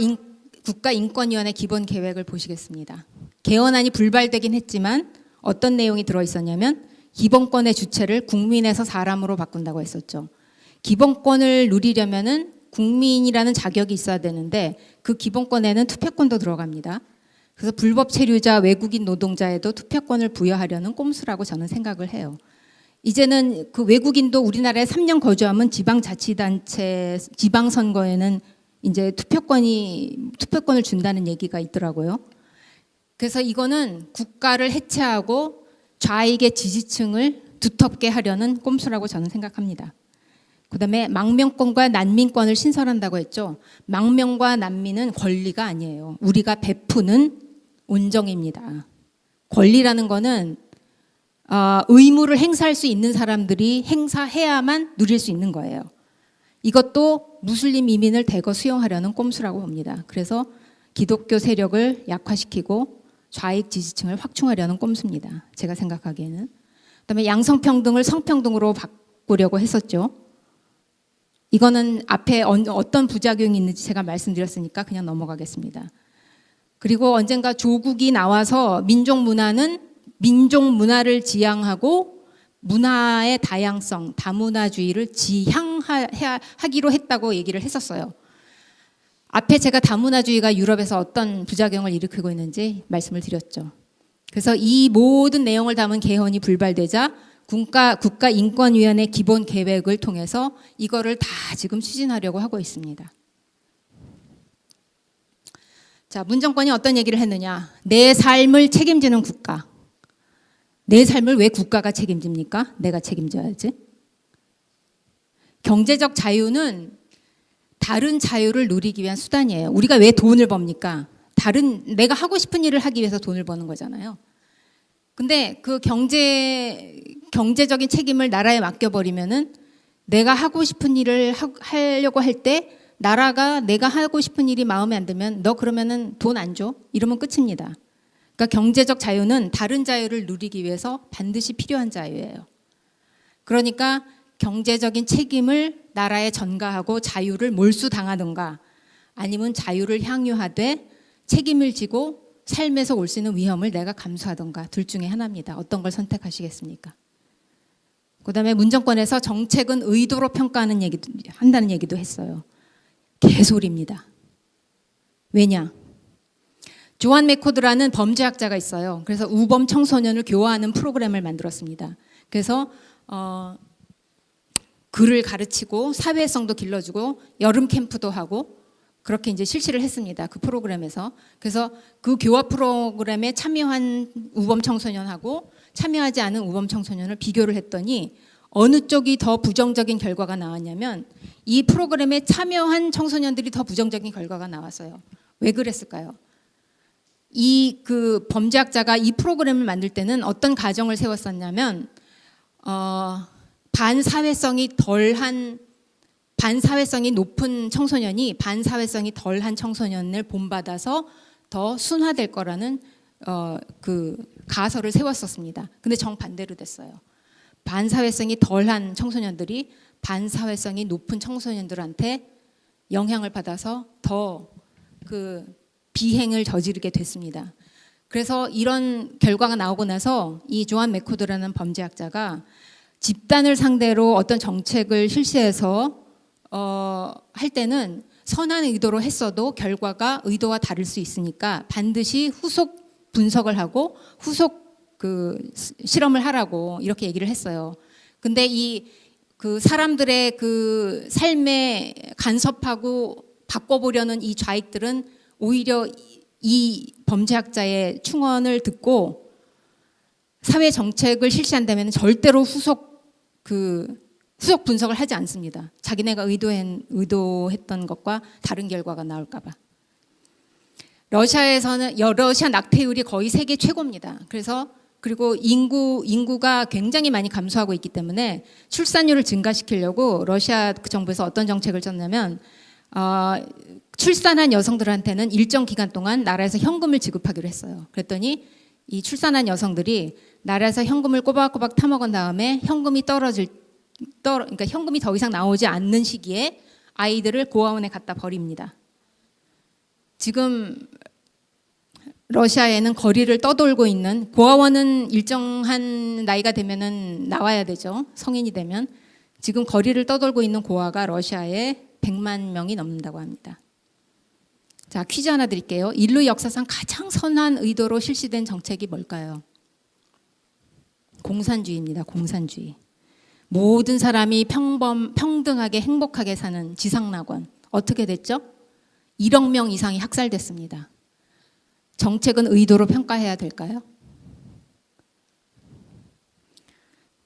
국가인권위원회 기본계획을 보시겠습니다. 개헌안이 불발되긴 했지만 어떤 내용이 들어있었냐면 기본권의 주체를 국민에서 사람으로 바꾼다고 했었죠. 기본권을 누리려면은 국민이라는 자격이 있어야 되는데 그 기본권에는 투표권도 들어갑니다. 그래서 불법 체류자, 외국인 노동자에도 투표권을 부여하려는 꼼수라고 저는 생각을 해요. 이제는 그 외국인도 우리나라에 3년 거주하면 지방자치단체, 지방선거에는 이제 투표권을 준다는 얘기가 있더라고요. 그래서 이거는 국가를 해체하고 좌익의 지지층을 두텁게 하려는 꼼수라고 저는 생각합니다. 그다음에 망명권과 난민권을 신설한다고 했죠. 망명과 난민은 권리가 아니에요. 우리가 베푸는 온정입니다. 권리라는 거는 의무를 행사할 수 있는 사람들이 행사해야만 누릴 수 있는 거예요. 이것도 무슬림 이민을 대거 수용하려는 꼼수라고 봅니다. 그래서 기독교 세력을 약화시키고 좌익 지지층을 확충하려는 꼼수입니다. 제가 생각하기에는. 그다음에 양성평등을 성평등으로 바꾸려고 했었죠. 이거는 앞에 어떤 부작용이 있는지 제가 말씀드렸으니까 그냥 넘어가겠습니다. 그리고 언젠가 조국이 나와서 민족 문화를 지향하고 문화의 다양성, 다문화주의를 지향하기로 했다고 얘기를 했었어요. 앞에 제가 다문화주의가 유럽에서 어떤 부작용을 일으키고 있는지 말씀을 드렸죠. 그래서 이 모든 내용을 담은 개헌이 불발되자 국가인권위원회 기본 계획을 통해서 이거를 다 지금 추진하려고 하고 있습니다. 자, 문정권이 어떤 얘기를 했느냐? 내 삶을 책임지는 국가. 내 삶을 왜 국가가 책임집니까? 내가 책임져야지. 경제적 자유는 다른 자유를 누리기 위한 수단이에요. 우리가 왜 돈을 법니까? 내가 하고 싶은 일을 하기 위해서 돈을 버는 거잖아요. 근데 그 경제적인 책임을 나라에 맡겨버리면은 내가 하고 싶은 일을 하려고 할 때 나라가 내가 하고 싶은 일이 마음에 안 들면 너 그러면은 돈 안 줘? 이러면 끝입니다. 그러니까 경제적 자유는 다른 자유를 누리기 위해서 반드시 필요한 자유예요. 그러니까 경제적인 책임을 나라에 전가하고 자유를 몰수당하든가 아니면 자유를 향유하되 책임을 지고 삶에서 올 수 있는 위험을 내가 감수하던가 둘 중에 하나입니다. 어떤 걸 선택하시겠습니까? 그다음에 문정권에서 정책은 의도로 평가하는 얘기도 한다는 얘기도 했어요. 개소리입니다. 왜냐? 조한 메코드라는 범죄학자가 있어요. 그래서 우범 청소년을 교화하는 프로그램을 만들었습니다. 그래서 글을 가르치고 사회성도 길러주고 여름 캠프도 하고 그렇게 이제 실시를 했습니다. 그 프로그램에서. 그래서 그 교화 프로그램에 참여한 우범 청소년하고 참여하지 않은 우범 청소년을 비교를 했더니 어느 쪽이 더 부정적인 결과가 나왔냐면 이 프로그램에 참여한 청소년들이 더 부정적인 결과가 나왔어요. 왜 그랬을까요? 이 그 범죄학자가 이 프로그램을 만들 때는 어떤 가정을 세웠었냐면 반사회성이 높은 청소년이 반사회성이 덜한 청소년을 본받아서 더 순화될 거라는 그 가설을 세웠었습니다. 근데 정반대로 됐어요. 반사회성이 덜한 청소년들이 반사회성이 높은 청소년들한테 영향을 받아서 더 그 비행을 저지르게 됐습니다. 그래서 이런 결과가 나오고 나서 이 조한 메코드라는 범죄학자가 집단을 상대로 어떤 정책을 실시해서 할 때는 선한 의도로 했어도 결과가 의도와 다를 수 있으니까 반드시 후속 분석을 하고 후속 그 실험을 하라고 이렇게 얘기를 했어요. 근데 이 그 사람들의 그 삶에 간섭하고 바꿔보려는 이 좌익들은 오히려 이 범죄학자의 충언을 듣고 사회 정책을 실시한다면 절대로 후속 분석을 하지 않습니다. 자기네가 의도했던 것과 다른 결과가 나올까 봐. 러시아 낙태율이 거의 세계 최고입니다. 그리고 인구가 굉장히 많이 감소하고 있기 때문에 출산율을 증가시키려고 러시아 정부에서 어떤 정책을 썼냐면 출산한 여성들한테는 일정 기간 동안 나라에서 현금을 지급하기로 했어요. 그랬더니 이 출산한 여성들이 나라에서 현금을 꼬박꼬박 타먹은 다음에 그러니까 현금이 더 이상 나오지 않는 시기에 아이들을 고아원에 갖다 버립니다. 지금 러시아에는 거리를 떠돌고 있는 고아원은 일정한 나이가 되면은 나와야 되죠. 성인이 되면. 지금 거리를 떠돌고 있는 고아가 러시아에 100만 명이 넘는다고 합니다. 자, 퀴즈 하나 드릴게요. 인류 역사상 가장 선한 의도로 실시된 정책이 뭘까요? 공산주의입니다. 공산주의. 모든 사람이 평등하게 행복하게 사는 지상낙원. 어떻게 됐죠? 1억 명 이상이 학살됐습니다. 정책은 의도로 평가해야 될까요?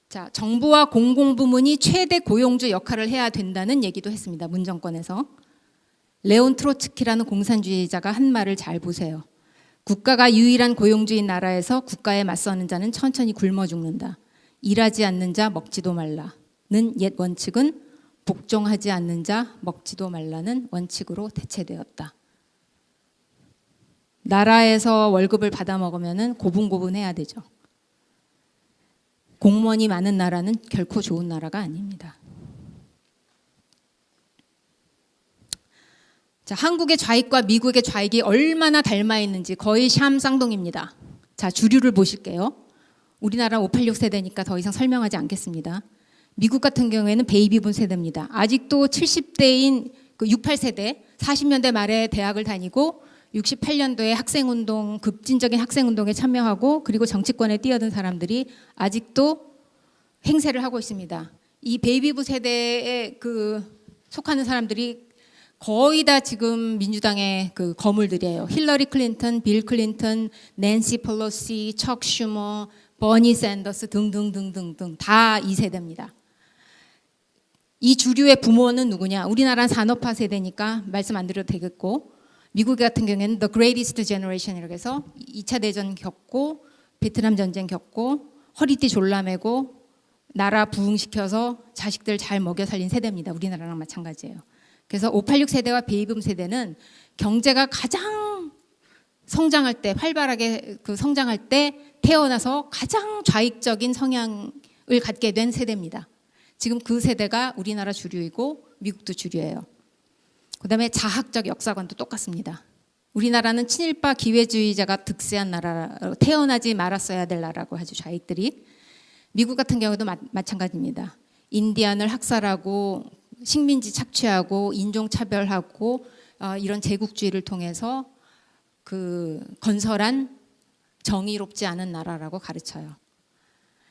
자, 정부와 공공부문이 최대 고용주 역할을 해야 된다는 얘기도 했습니다. 문정권에서. 레온 트로츠키라는 공산주의자가 한 말을 잘 보세요. 국가가 유일한 고용주인 나라에서 국가에 맞서는 자는 천천히 굶어 죽는다. 일하지 않는 자 먹지도 말라는 옛 원칙은 복종하지 않는 자 먹지도 말라는 원칙으로 대체되었다. 나라에서 월급을 받아 먹으면 고분고분해야 되죠. 공무원이 많은 나라는 결코 좋은 나라가 아닙니다. 자, 한국의 좌익과 미국의 좌익이 얼마나 닮아 있는지 거의 샴쌍둥입니다. 자, 주류를 보실게요. 우리나라 586 세대니까 더 이상 설명하지 않겠습니다. 미국 같은 경우에는 베이비붐 세대입니다. 아직도 70대인 그 68세대, 40년대 말에 대학을 다니고 68년도에 학생운동, 급진적인 학생운동에 참여하고 그리고 정치권에 뛰어든 사람들이 아직도 행세를 하고 있습니다. 이 베이비붐 세대에 속하는 사람들이 거의 다 지금 민주당의 그 거물들이에요. 힐러리 클린턴, 빌 클린턴, 낸시 펠로시, 척 슈머, 버니 샌더스 등등등등등 다 이 세대입니다. 이 주류의 부모는 누구냐? 우리나라는 산업화 세대니까 말씀 안 드려도 되겠고 미국 같은 경우에는 The Greatest Generation이라고 해서 2차 대전 겪고 베트남 전쟁 겪고 허리띠 졸라매고 나라 부흥시켜서 자식들 잘 먹여 살린 세대입니다. 우리나라랑 마찬가지예요. 그래서 586 세대와 베이비붐 세대는 경제가 가장 성장할 때 활발하게 성장할 때 태어나서 가장 좌익적인 성향을 갖게 된 세대입니다. 지금 그 세대가 우리나라 주류이고 미국도 주류예요. 그다음에 자학적 역사관도 똑같습니다. 우리나라는 친일파 기회주의자가 득세한 나라, 태어나지 말았어야 될 나라라고 하죠, 좌익들이. 미국 같은 경우도 마찬가지입니다. 인디안을 학살하고 식민지 착취하고 인종차별하고 이런 제국주의를 통해서 그 건설한 정의롭지 않은 나라라고 가르쳐요.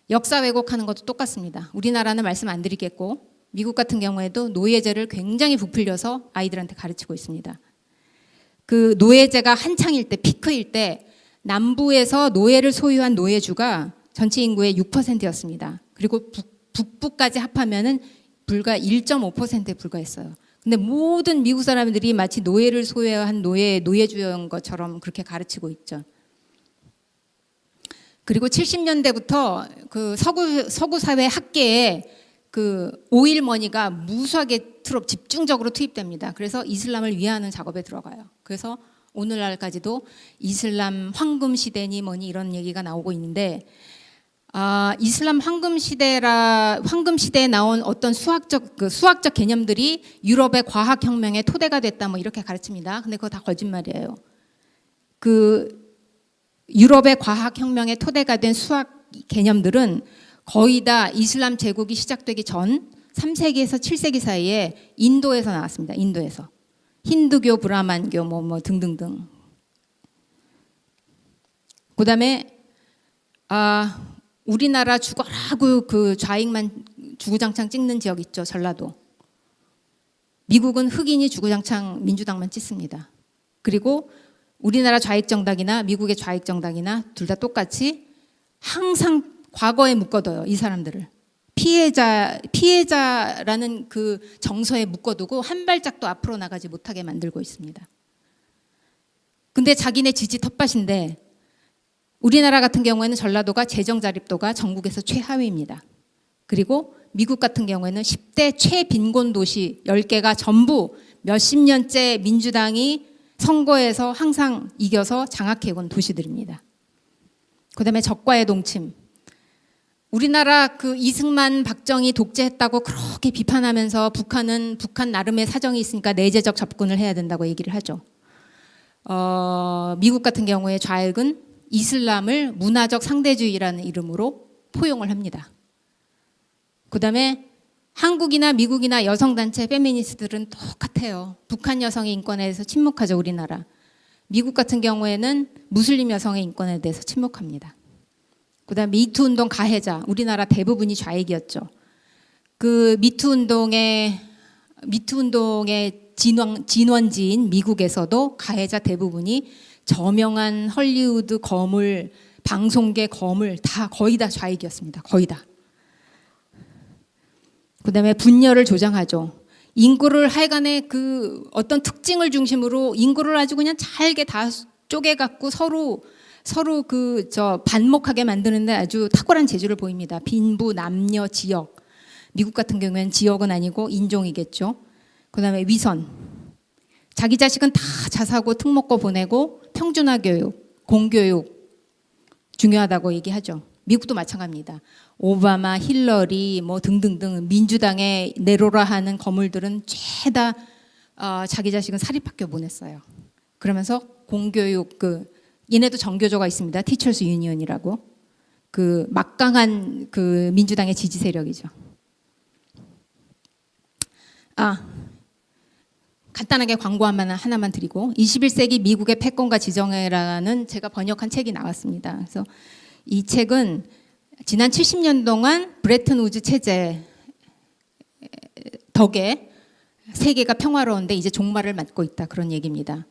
역사 왜곡하는 것도 똑같습니다. 우리나라는 말씀 안 드리겠고 미국 같은 경우에도 노예제를 굉장히 부풀려서 아이들한테 가르치고 있습니다. 그 노예제가 한창일 때, 피크일 때 남부에서 노예를 소유한 노예주가 전체 인구의 6%였습니다. 그리고 북부까지 합하면은 불과 1.5%에 불과했어요. 근데 모든 미국 사람들이 마치 노예를 소유한 노예주인 것처럼 그렇게 가르치고 있죠. 그리고 70년대부터 그 서구 사회 학계에 그 오일 머니가 무수하게 집중적으로 투입됩니다. 그래서 이슬람을 위하는 작업에 들어가요. 그래서 오늘날까지도 이슬람 황금 시대니 뭐니 이런 얘기가 나오고 있는데, 이슬람 황금 시대에 나온 어떤 수학적 개념들이 유럽의 과학 혁명의 토대가 됐다 뭐 이렇게 가르칩니다. 근데 그거 다 거짓말이에요. 그 유럽의 과학 혁명의 토대가 된 수학 개념들은 거의 다 이슬람 제국이 시작되기 전 3세기에서 7세기 사이에 인도에서 나왔습니다. 인도에서. 힌두교, 브라만교 뭐 등등등. 그다음에 우리나라 죽어라고 그 좌익만 주구장창 찍는 지역 있죠. 전라도. 미국은 흑인이 주구장창 민주당만 찍습니다. 그리고 우리나라 좌익 정당이나 미국의 좌익 정당이나 둘 다 똑같이 항상 과거에 묶어둬요. 이 사람들을. 피해자라는 그 정서에 묶어두고 한 발짝도 앞으로 나가지 못하게 만들고 있습니다. 근데 자기네 지지 텃밭인데 우리나라 같은 경우에는 전라도가 재정 자립도가 전국에서 최하위입니다. 그리고 미국 같은 경우에는 10대 최빈곤 도시 10개가 전부 몇십 년째 민주당이 선거에서 항상 이겨서 장악해온 도시들입니다. 그다음에 적과의 동침. 우리나라 그 이승만, 박정희 독재했다고 그렇게 비판하면서 북한 나름의 사정이 있으니까 내재적 접근을 해야 된다고 얘기를 하죠. 미국 같은 경우에 좌익은 이슬람을 문화적 상대주의라는 이름으로 포용을 합니다. 그다음에 한국이나 미국이나 여성단체 페미니스트들은 똑같아요. 북한 여성의 인권에 대해서 침묵하죠, 우리나라. 미국 같은 경우에는 무슬림 여성의 인권에 대해서 침묵합니다. 그다음 미투 운동 가해자, 우리나라 대부분이 좌익이었죠. 그 미투 운동의 진원지인 미국에서도 가해자 대부분이 저명한 헐리우드 거물, 방송계 거물 다 거의 다 좌익이었습니다. 거의 다. 그다음에 분열을 조장하죠. 인구를 하여간에 그 어떤 특징을 중심으로 인구를 아주 그냥 잘게 다 쪼개갖고 서로 반목하게 만드는데 아주 탁월한 재주를 보입니다. 빈부, 남녀, 지역. 미국 같은 경우에는 지역은 아니고 인종이겠죠. 그다음에 위선. 자기 자식은 다 자사고 특목고 보내고 평준화 교육, 공교육 중요하다고 얘기하죠. 미국도 마찬가지입니다. 오바마, 힐러리 뭐 등등등 민주당의 내로라 하는 거물들은 죄다 자기 자식은 사립학교 보냈어요. 그러면서 공교육 얘네도 정교조가 있습니다. 티처스 유니언이라고. 그 막강한 그 민주당의 지지 세력이죠. 간단하게 광고 하나만 드리고 21세기 미국의 패권과 지정해라는 제가 번역한 책이 나왔습니다. 그래서 이 책은 지난 70년 동안 브레튼 우즈 체제 덕에 세계가 평화로운데 이제 종말을 맞고 있다 그런 얘기입니다.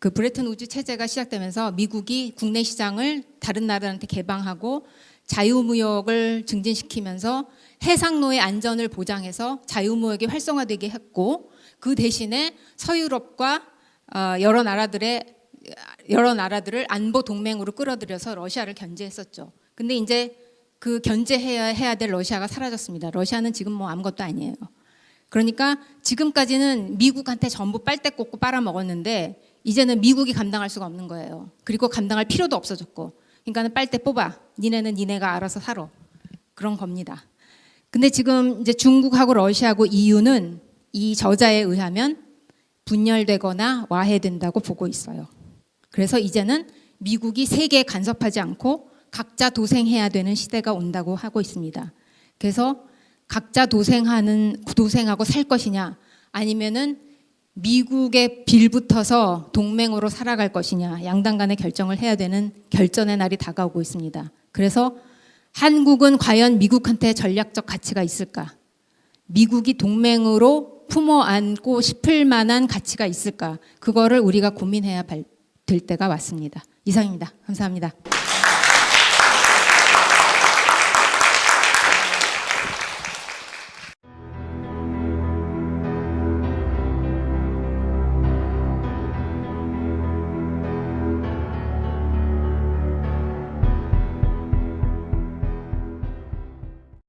그 브레튼 우즈 체제가 시작되면서 미국이 국내 시장을 다른 나라한테 개방하고 자유무역을 증진시키면서 해상로의 안전을 보장해서 자유무역이 활성화되게 했고 그 대신에 서유럽과 여러 나라들을 안보 동맹으로 끌어들여서 러시아를 견제했었죠. 근데 이제 그 견제해야 될 러시아가 사라졌습니다. 러시아는 지금 뭐 아무것도 아니에요. 그러니까 지금까지는 미국한테 전부 빨대 꽂고 빨아먹었는데 이제는 미국이 감당할 수가 없는 거예요. 그리고 감당할 필요도 없어졌고. 그러니까는 빨대 뽑아. 니네는 니네가 알아서 살아. 그런 겁니다. 근데 지금 이제 중국하고 러시아하고 EU는 이 저자에 의하면 분열되거나 와해된다고 보고 있어요. 그래서 이제는 미국이 세계에 간섭하지 않고 각자 도생해야 되는 시대가 온다고 하고 있습니다. 그래서 각자 도생하고 살 것이냐, 아니면은 미국에 빌붙어서 동맹으로 살아갈 것이냐, 양당 간의 결정을 해야 되는 결전의 날이 다가오고 있습니다. 그래서 한국은 과연 미국한테 전략적 가치가 있을까? 미국이 동맹으로 품어 안고 싶을 만한 가치가 있을까? 그거를 우리가 고민해야 될 때가 왔습니다. 이상입니다. 감사합니다.